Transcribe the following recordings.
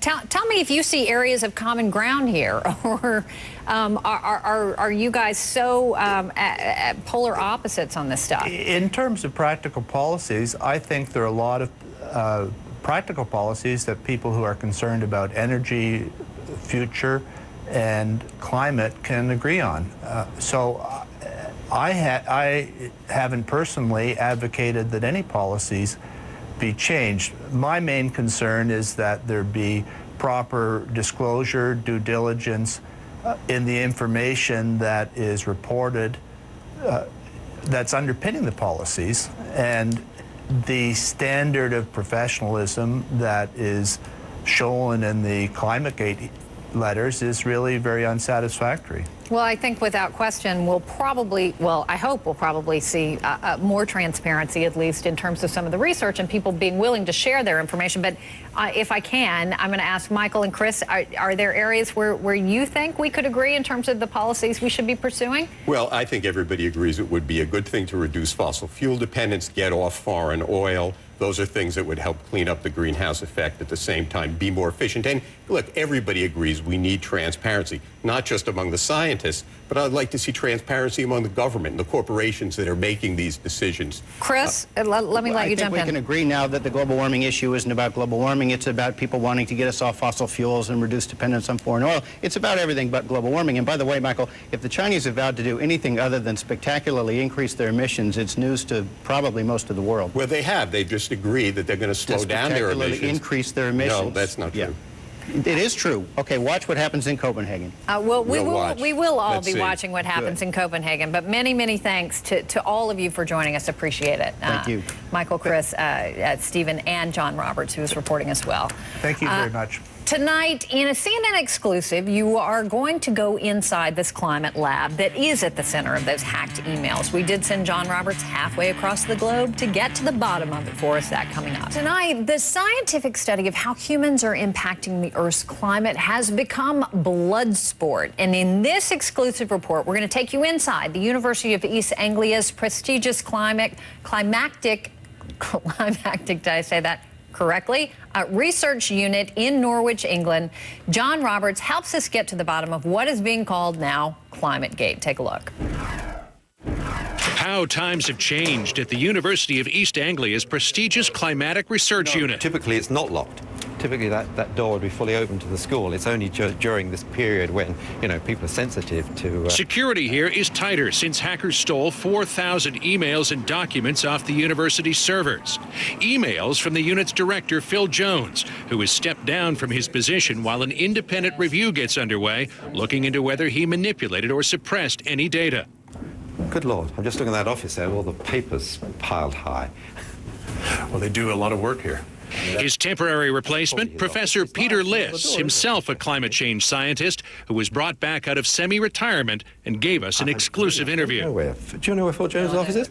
Tell me if you see areas of common ground here, or are you guys so at polar opposites on this stuff? In terms of practical policies, I think there are a lot of practical policies that people who are concerned about energy, future, and climate can agree on. I haven't personally advocated that any policies be changed. My main concern is that there be proper disclosure, due diligence in the information that is reported that's underpinning the policies, and the standard of professionalism that is shown in the ClimateGate letters is really very unsatisfactory. Well, I think without question we'll probably, well, I hope we'll probably see more transparency, at least in terms of some of the research and people being willing to share their information. But if I can, I'm going to ask Michael and Chris, are there areas where you think we could agree in terms of the policies we should be pursuing? Well, I think everybody agrees it would be a good thing to reduce fossil fuel dependence, get off foreign oil. Those are things that would help clean up the greenhouse effect, at the same time be more efficient. And look, everybody agrees we need transparency, not just among the scientists, but I'd like to see transparency among the government and the corporations that are making these decisions. Chris, let me let you jump in. I think we can agree now that the global warming issue isn't about global warming. It's about people wanting to get us off fossil fuels and reduce dependence on foreign oil. It's about everything but global warming. And by the way, Michael, if the Chinese have vowed to do anything other than spectacularly increase their emissions, it's news to probably most of the world. Well, they have. They've just agreed that they're going to slow down their emissions. Increase their emissions. No, that's not true. Yeah. It is true. Okay, watch what happens in Copenhagen. Well, we will all Let's be see. watching what happens in Copenhagen. But many, many thanks to all of you for joining us. Appreciate it. Thank you. Michael, Chris, Stephen, and John Roberts, who is reporting as well. Thank you very much. Tonight, in a CNN exclusive, you are going to go inside this climate lab that is at the center of those hacked emails. We did send John Roberts halfway across the globe to get to the bottom of it for us. That coming up. Tonight, the scientific study of how humans are impacting the Earth's climate has become blood sport. And in this exclusive report, we're going to take you inside the University of East Anglia's prestigious climactic, did I say that correctly? Research unit in Norwich, England. John Roberts helps us get to the bottom of what is being called now ClimateGate. Take a look. How times have changed at the University of East Anglia's prestigious climatic research unit. Typically, it's not locked. Typically, that door would be fully open to the school. It's only during this period when, people are sensitive to... Security here is tighter since hackers stole 4,000 emails and documents off the university's servers. Emails from the unit's director, Phil Jones, who has stepped down from his position while an independent review gets underway, looking into whether he manipulated or suppressed any data. Good Lord, I'm just looking at that office there, all the papers piled high. Well, they do a lot of work here. His temporary replacement, Professor Peter Liss, himself a climate change scientist who was brought back out of semi-retirement and gave us an exclusive interview. Do you know where Phil Jones' office is?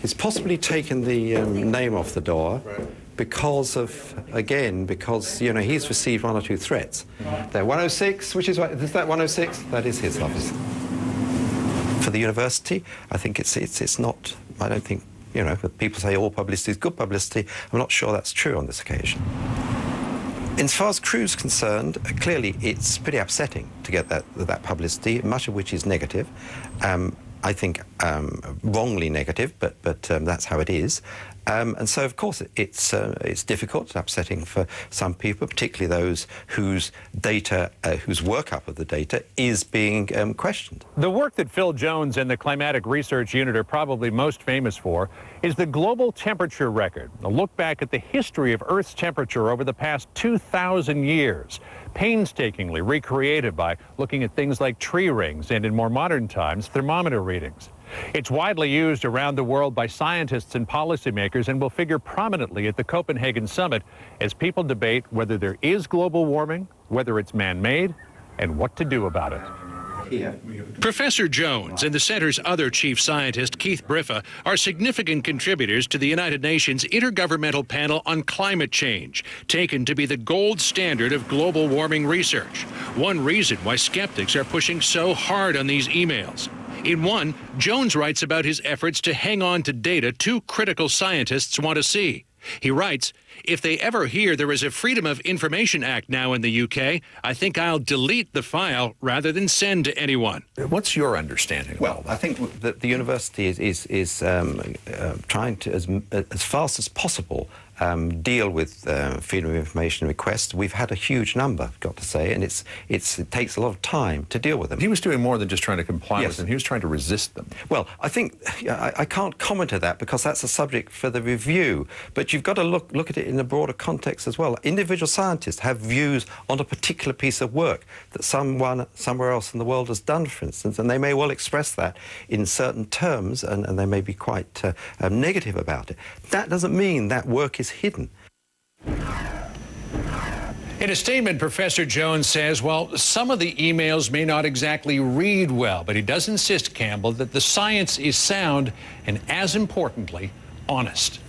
He's possibly taken the name off the door because of, because he's received one or two threats. They're 106, is that 106? That is his office. For the university, I think it's not, I don't think, people say all publicity is good publicity. I'm not sure that's true on this occasion. As far as Crew's concerned, clearly it's pretty upsetting to get that publicity, much of which is negative. I think wrongly negative, but that's how it is. And so, of course, it's difficult, upsetting for some people, particularly those whose data, whose workup of the data is being questioned. The work that Phil Jones and the Climatic Research Unit are probably most famous for is the global temperature record, a look back at the history of Earth's temperature over the past 2,000 years, painstakingly recreated by looking at things like tree rings and, in more modern times, thermometer readings. It's widely used around the world by scientists and policymakers and will figure prominently at the Copenhagen summit as people debate whether there is global warming, whether it's man-made, and what to do about it. Professor Jones and the center's other chief scientist, Keith Briffa, are significant contributors to the United Nations Intergovernmental Panel on Climate Change, taken to be the gold standard of global warming research. One reason why skeptics are pushing so hard on these emails. In one, Jones writes about his efforts to hang on to data two critical scientists want to see. He writes, "If they ever hear there is a Freedom of Information Act now in the UK, I think I'll delete the file rather than send to anyone." What's your understanding of all that? I think that the university is trying to, as fast as possible, deal with freedom of information requests. We've had a huge number, I've got to say, and it takes a lot of time to deal with them. He was doing more than just trying to comply Yes. with them. He was trying to resist them. Well, I think I can't comment on that because that's a subject for the review. But you've got to look at it in a broader context as well. Individual scientists have views on a particular piece of work that someone somewhere else in the world has done, for instance, and they may well express that in certain terms, and they may be quite negative about it. That doesn't mean that work is hidden. In a statement, Professor Jones says, well, some of the emails may not exactly read well, but he does insist, Campbell, that the science is sound and, as importantly, honest.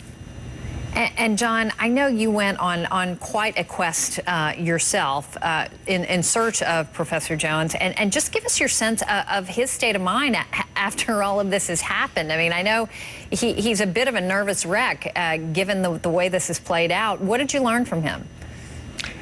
And John, I know you went on quite a quest yourself in search of Professor Jones, and just give us your sense of his state of mind after all of this has happened. I mean, I know he's a bit of a nervous wreck given the way this has played out. What did you learn from him?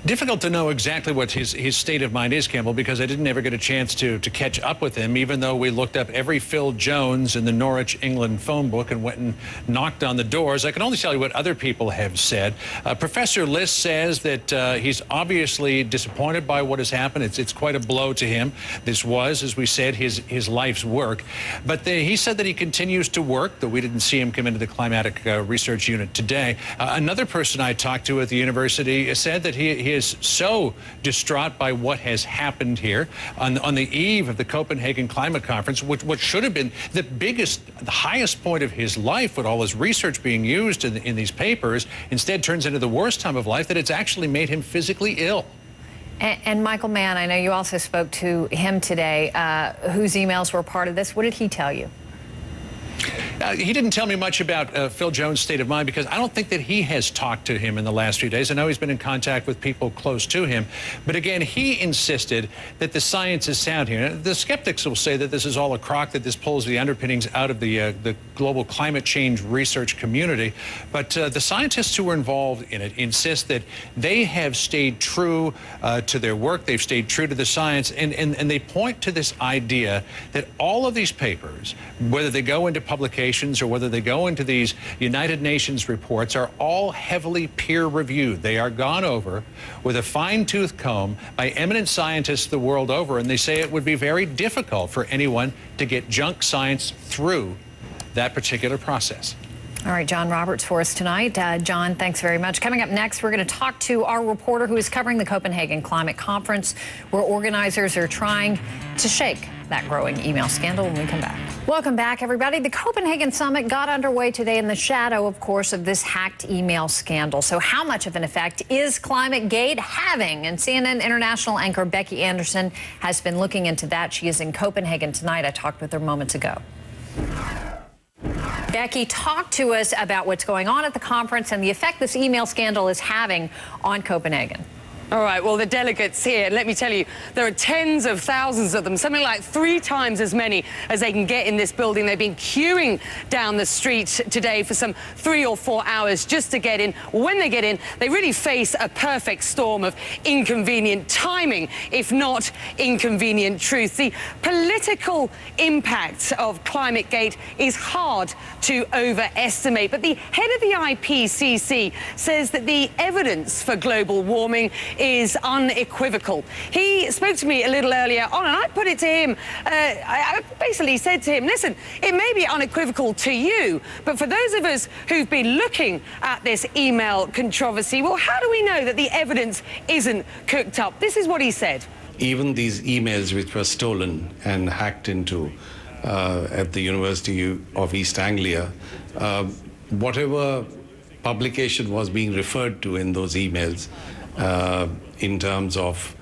Difficult to know exactly what his state of mind is, Campbell, because I didn't ever get a chance to catch up with him, even though we looked up every Phil Jones in the Norwich, England phone book and went and knocked on the doors. I can only tell you what other people have said. Professor Liss says that he's obviously disappointed by what has happened. It's quite a blow to him. This was, as we said, his life's work. But he said that he continues to work, though we didn't see him come into the climatic research unit today. Another person I talked to at the university said that he is so distraught by what has happened here on the eve of the Copenhagen Climate Conference, what should have been the highest point of his life, with all his research being used in these papers, instead turns into the worst time of life, that it's actually made him physically ill. And Michael Mann, I know you also spoke to him today, whose emails were part of this. What did he tell you? He didn't tell me much about Phil Jones' state of mind, because I don't think that he has talked to him in the last few days. I know he's been in contact with people close to him. But again, he insisted that the science is sound here. The skeptics will say that this is all a crock, that this pulls the underpinnings out of the global climate change research community. But the scientists who were involved in it insist that they have stayed true to their work. They've stayed true to the science. And they point to this idea that all of these papers, whether they go into publications or whether they go into these United Nations reports, are all heavily peer-reviewed. They are gone over with a fine-tooth comb by eminent scientists the world over, and they say it would be very difficult for anyone to get junk science through that particular process. All right, John Roberts for us tonight. John, thanks very much. Coming up next, we're going to talk to our reporter who is covering the Copenhagen Climate Conference, where organizers are trying to shake that growing email scandal when we come back. Welcome back, everybody. The Copenhagen Summit got underway today in the shadow, of course, of this hacked email scandal. So how much of an effect is ClimateGate having? And CNN international anchor Becky Anderson has been looking into that. She is in Copenhagen tonight. I talked with her moments ago. Becky, talk to us about what's going on at the conference and the effect this email scandal is having on Copenhagen. All right, well, the delegates here, let me tell you, there are tens of thousands of them, something like 3 times as many as they can get in this building. They've been queuing down the street today for some 3 or 4 hours just to get in. When they get in, they really face a perfect storm of inconvenient timing, if not inconvenient truth. The political impact of ClimateGate is hard to overestimate, but the head of the IPCC says that the evidence for global warming is unequivocal. He spoke to me a little earlier on, and I put it to him, I basically said to him, listen, it may be unequivocal to you, but for those of us who've been looking at this email controversy, well, how do we know that the evidence isn't cooked up? This is what he said. Even these emails which were stolen and hacked into at the University of East Anglia, whatever publication was being referred to in those emails, in terms of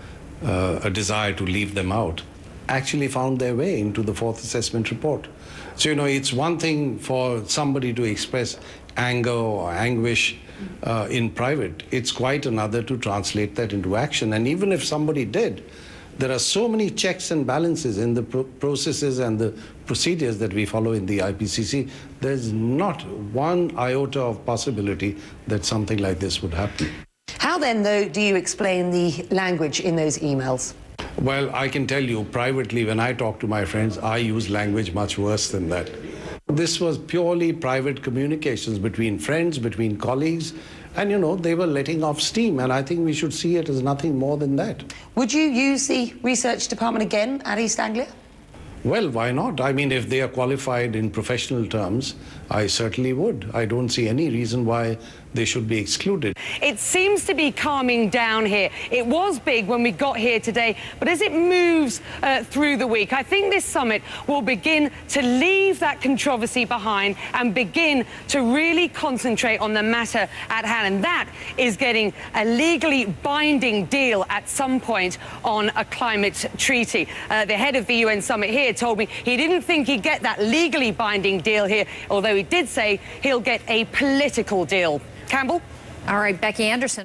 a desire to leave them out, actually found their way into the 4th assessment report. So, it's one thing for somebody to express anger or anguish in private. It's quite another to translate that into action. And even if somebody did, there are so many checks and balances in the processes and the procedures that we follow in the IPCC. There's not one iota of possibility that something like this would happen. How then, though, do you explain the language in those emails? Well, I can tell you privately, when I talk to my friends, I use language much worse than that. This was purely private communications between friends, between colleagues, and, you know, they were letting off steam, and I think we should see it as nothing more than that. Would you use the research department again at East Anglia? Well, why not? I mean, if they are qualified in professional terms, I certainly would. I don't see any reason why they should be excluded. It seems to be calming down here. It was big when we got here today, but as it moves through the week, I think this summit will begin to leave that controversy behind and begin to really concentrate on the matter at hand. And that is getting a legally binding deal at some point on a climate treaty. The head of the UN summit here told me he didn't think he'd get that legally binding deal here, although he did say he'll get a political deal. Campbell? All right, Becky Anderson.